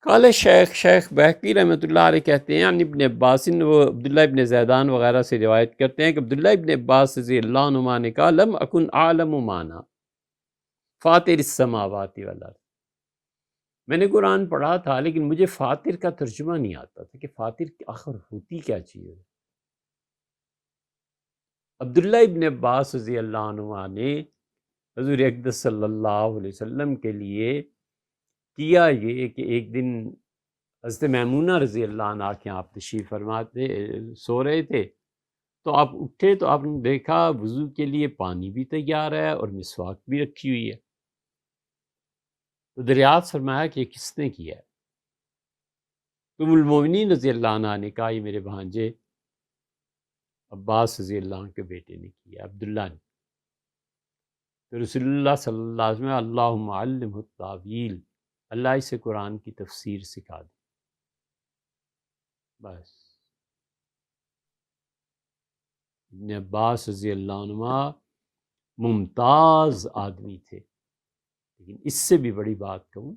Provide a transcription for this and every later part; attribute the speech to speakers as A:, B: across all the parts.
A: قال شیخ بہقی رحمۃ اللہ علیہ کہتے ہیں عن ابن عباس، وہ عبداللہ ابن زیدان وغیرہ سے روایت کرتے ہیں کہ عبداللہ ابن عباس رضی اللہ عنہما نے کہا لم اکن اعلم معنی فاطر السماوات والارض، میں نے قرآن پڑھا تھا لیکن مجھے فاطر کا ترجمہ نہیں آتا تھا کہ فاطر آخر ہوتی کیا چیز ہے۔ عبداللہ ابن عباس رضی اللہ عنہ نے حضور اقدس صلی اللہ علیہ وسلم کے لیے کیا یہ کہ ایک دن حضرت میمونہ رضی اللہ عنہ کے آپ تشریف فرماتے سو رہے تھے، تو آپ اٹھے تو آپ نے دیکھا وضو کے لیے پانی بھی تیار ہے اور مسواک بھی رکھی ہوئی ہے، تو دریافت فرمایا کہ یہ کس نے کیا ہے؟ تو ام المومنین رضی اللہ عنہ نے کہا یہ میرے بھانجے عباس رضی اللہ عنہ کے بیٹے نے کیا، عبداللہ نے۔ تو رسول اللہ صلی اللہ علیہ وسلم اللہم علمہ التاویل، اللہ اسے قرآن کی تفسیر سکھا دے۔ بس ابن عباس رضی اللہ عنہ ممتاز آدمی تھے، لیکن اس سے بھی بڑی بات کہوں،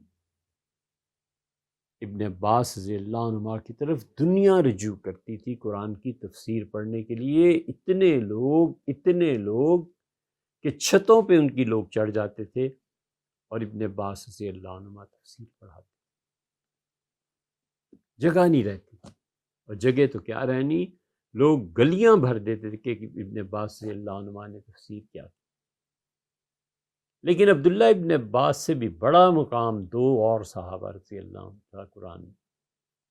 A: ابن عباس رضی اللہ عنہ کی طرف دنیا رجوع کرتی تھی قرآن کی تفسیر پڑھنے کے لیے، اتنے لوگ کہ چھتوں پہ ان کی لوگ چڑھ جاتے تھے اور ابن عباس رضی اللہ عنہ تفسیر پڑھاتے، جگہ نہیں رہتی، اور جگہ تو کیا رہنی، لوگ گلیاں بھر دیتے تھے کہ ابن عباس رضی اللہ عنہ نے تفسیر کیا۔ لیکن عبداللہ ابن عباس سے بھی بڑا مقام دو اور صحابہ رضی اللہ عنہ قرآن میں۔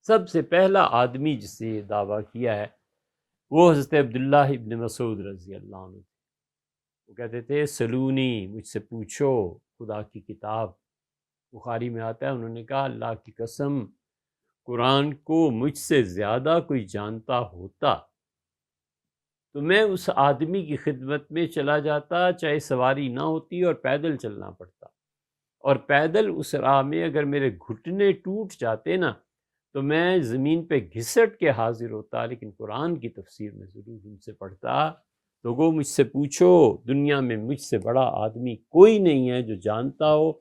A: سب سے پہلا آدمی جس نے یہ دعویٰ کیا ہے وہ حضرت عبداللہ ابن مسعود رضی اللہ عنہ، وہ کہتے تھے سلونی، مجھ سے پوچھو خدا کی کتاب۔ بخاری میں آتا ہے انہوں نے کہا اللہ کی قسم قرآن کو مجھ سے زیادہ کوئی جانتا ہوتا تو میں اس آدمی کی خدمت میں چلا جاتا، چاہے سواری نہ ہوتی اور پیدل چلنا پڑتا، اور پیدل اس راہ میں اگر میرے گھٹنے ٹوٹ جاتے نا تو میں زمین پہ گھسٹ کے حاضر ہوتا، لیکن قرآن کی تفسیر میں ضرور ان سے پڑھتا۔ لوگوں مجھ سے پوچھو دنیا میں مجھ سے بڑا آدمی کوئی نہیں ہے جو جانتا ہو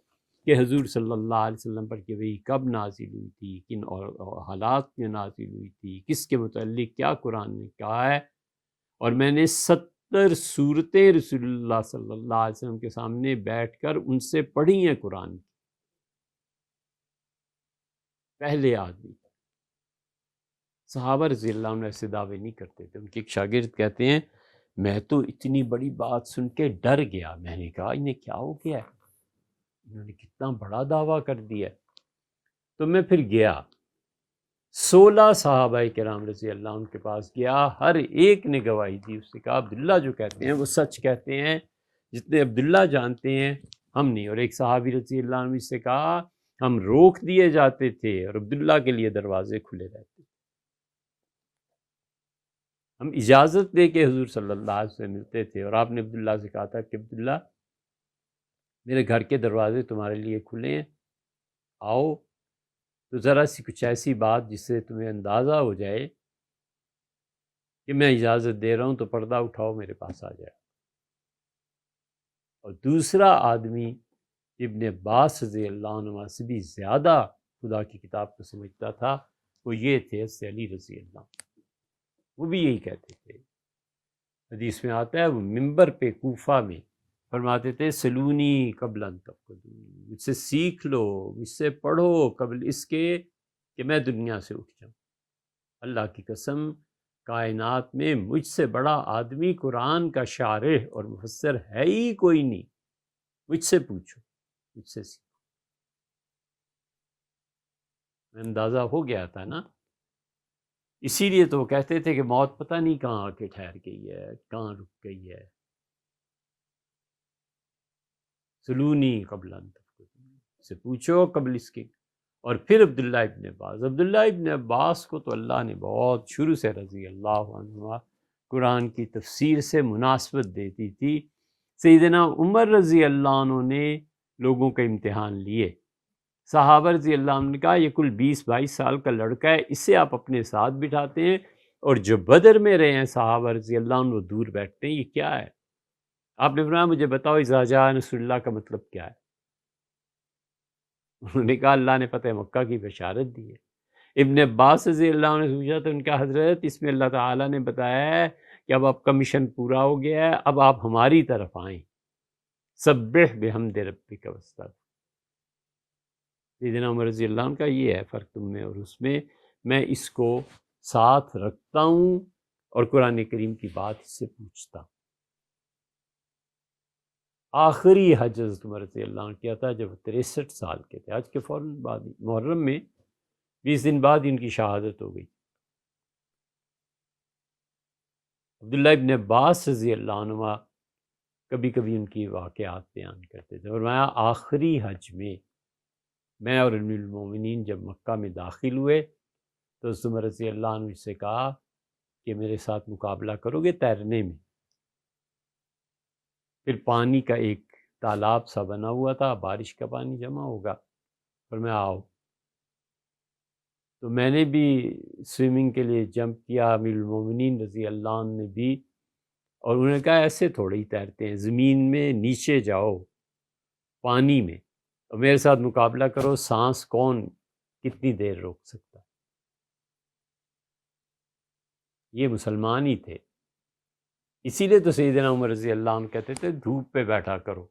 A: کہ حضور صلی اللہ علیہ وسلم پر کہ وہی کب نازل ہوئی تھی، کن اور حالات میں نازل ہوئی تھی، کس کے متعلق کیا قرآن نے کہا ہے، اور میں نے 70 صورتیں رسول اللہ صلی اللہ علیہ وسلم کے سامنے بیٹھ کر ان سے پڑھی ہیں قرآن کی، پہلے آدمی۔ صحابہ رضی اللہ عنہ ایسے دعوے نہیں کرتے تھے۔ ان کے ایک شاگرد کہتے ہیں میں تو اتنی بڑی بات سن کے ڈر گیا، میں نے کہا انہیں کیا ہو گیا ہے، انہوں نے کتنا بڑا دعویٰ کر دیا۔ تو میں پھر گیا 16 صحابہ کرام رضی اللہ عنہ کے پاس گیا، ہر ایک نے گواہی دی، اس نے کہا عبداللہ جو کہتے ہیں وہ سچ کہتے ہیں، جتنے عبداللہ جانتے ہیں ہم نہیں۔ اور ایک صحابی رضی اللہ عنہ سے کہا ہم روک دیے جاتے تھے اور عبداللہ کے لیے دروازے کھلے رہتے، ہم اجازت دے کے حضور صلی اللہ علیہ وسلم ملتے تھے، اور آپ نے عبداللہ سے کہا تھا کہ عبداللہ میرے گھر کے دروازے تمہارے لیے کھلے ہیں، آؤ، تو ذرا سی کچھ ایسی بات جس سے تمہیں اندازہ ہو جائے کہ میں اجازت دے رہا ہوں تو پردہ اٹھاؤ میرے پاس آ جائے۔ اور دوسرا آدمی ابن عباس رضی اللہ عنہ سے بھی زیادہ خدا کی کتاب کو سمجھتا تھا، وہ یہ تھے حضرت علی رضی اللہ عنہ، وہ بھی یہی کہتے تھے۔ حدیث میں آتا ہے وہ ممبر پہ کوفہ میں فرماتے تھے سلونی قبل ان تفقدونی، مجھ سے سیکھ لو، مجھ سے پڑھو قبل اس کے کہ میں دنیا سے اٹھ جاؤں۔ اللہ کی قسم کائنات میں مجھ سے بڑا آدمی قرآن کا شارح اور مفسر ہے ہی کوئی نہیں، مجھ سے پوچھو، مجھ سے سیکھو۔ اندازہ ہو گیا تھا نا، اسی لیے تو وہ کہتے تھے کہ موت پتہ نہیں کہاں آ کے ٹھہر گئی ہے، کہاں رک گئی ہے۔ سلونی قبل ان تفقدونی، سے پوچھو قبل اس کے۔ اور پھر عبداللہ ابن عباس کو تو اللہ نے بہت شروع سے رضی اللہ عنہ قرآن کی تفسیر سے مناسبت دیتی تھی۔ سیدنا عمر رضی اللہ عنہ نے لوگوں کا امتحان لیے، صحابہ رضی اللہ عنہ نے کہا یہ کل 20-22 سال کا لڑکا ہے، اسے آپ اپنے ساتھ بٹھاتے ہیں، اور جو بدر میں رہے ہیں صحابہ رضی اللہ عنہ وہ دور بیٹھتے ہیں، یہ کیا ہے؟ آپ نے فرمایا مجھے بتاؤ اذا جاء نصر اللہ کا مطلب کیا ہے؟ انہوں نے کہا اللہ نے فتح مکہ کی بشارت دی ہے۔ ابن عباس رضی اللہ عنہ نے پوچھا تو ان کا حضرت اس میں اللہ تعالیٰ نے بتایا ہے کہ اب آپ کا مشن پورا ہو گیا ہے، اب آپ ہماری طرف آئیں، سبح بحمد ربک واستغفر۔ سیدنا عمر رضی اللہ عنہ کا یہ ہے فرق تم میں اور اس میں اس کو ساتھ رکھتا ہوں اور قرآن کریم کی بات اس سے پوچھتا ہوں۔ آخری حج حضرت عمر رضی اللہ عنہ کیا تھا جب 63 سال کے تھے، حج کے فوراً بعد ہی محرم میں 20 دن بعد ان کی شہادت ہو گئی۔ عبداللہ ابن عباس رضی اللہ عنہ کبھی کبھی ان کی واقعات بیان کرتے تھے، اور آخری حج میں اور امیر المومنین جب مکہ میں داخل ہوئے تو حضرت عمر رضی اللہ عنہ سے کہا کہ میرے ساتھ مقابلہ کرو گے تیرنے میں؟ پھر پانی کا ایک تالاب سا بنا ہوا تھا، بارش کا پانی جمع ہوگا، اور میں آؤ تو میں نے بھی سوئمنگ کے لیے جمپ کیا، امیر المومنین رضی اللہ عنہ نے بھی، اور انہوں نے کہا ایسے تھوڑے ہی تیرتے ہیں، زمین میں نیچے جاؤ پانی میں اور میرے ساتھ مقابلہ کرو، سانس کون کتنی دیر روک سکتا ہے۔ یہ مسلمان ہی تھے، اسی لیے تو سیدنا عمر رضی اللہ عنہ کہتے تھے دھوپ پہ بیٹھا کرو،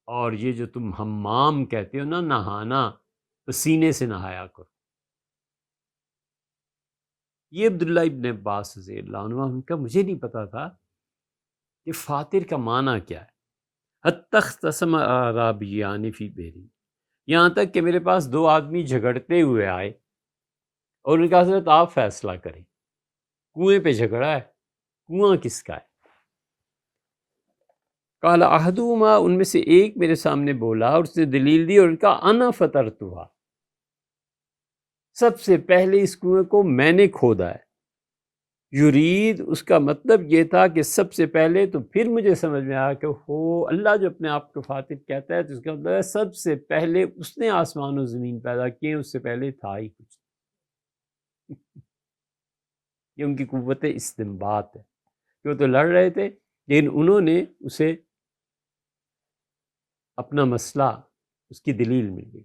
A: اور یہ جو تم حمام کہتے ہو نا، نہانا، پسینے سے نہایا کرو۔ یہ عبداللہ ابن عباس رضی اللہ عنہ ان کا مجھے نہیں پتا تھا کہ فاتر کا معنی کیا ہے۔ حتی اختصم اعرابیان فی بئر، یہاں تک کہ میرے پاس 2 آدمی جھگڑتے ہوئے آئے اور ان کا حضرت آپ فیصلہ کریں، کنویں پہ جھگڑا ہے، کنواں کس کا ہے؟ قال احدہما، ان میں سے ایک میرے سامنے بولا اور اس نے دلیل دی اور ان کا انا فطرتھا، سب سے پہلے اس کنویں کو میں نے کھودا ہے۔ یرید، اس کا مطلب یہ تھا کہ سب سے پہلے، تو پھر مجھے سمجھ میں آیا کہ اللہ جو اپنے آپ کو فاتر کہتا ہے تو اس کا مطلب ہے سب سے پہلے اس نے آسمان و زمین پیدا کیے، اس سے پہلے تھا ہی کچھ۔ یہ ان کی قوت استنباط ہے کہ وہ تو لڑ رہے تھے لیکن انہوں نے اسے اپنا مسئلہ، اس کی دلیل مل گئی۔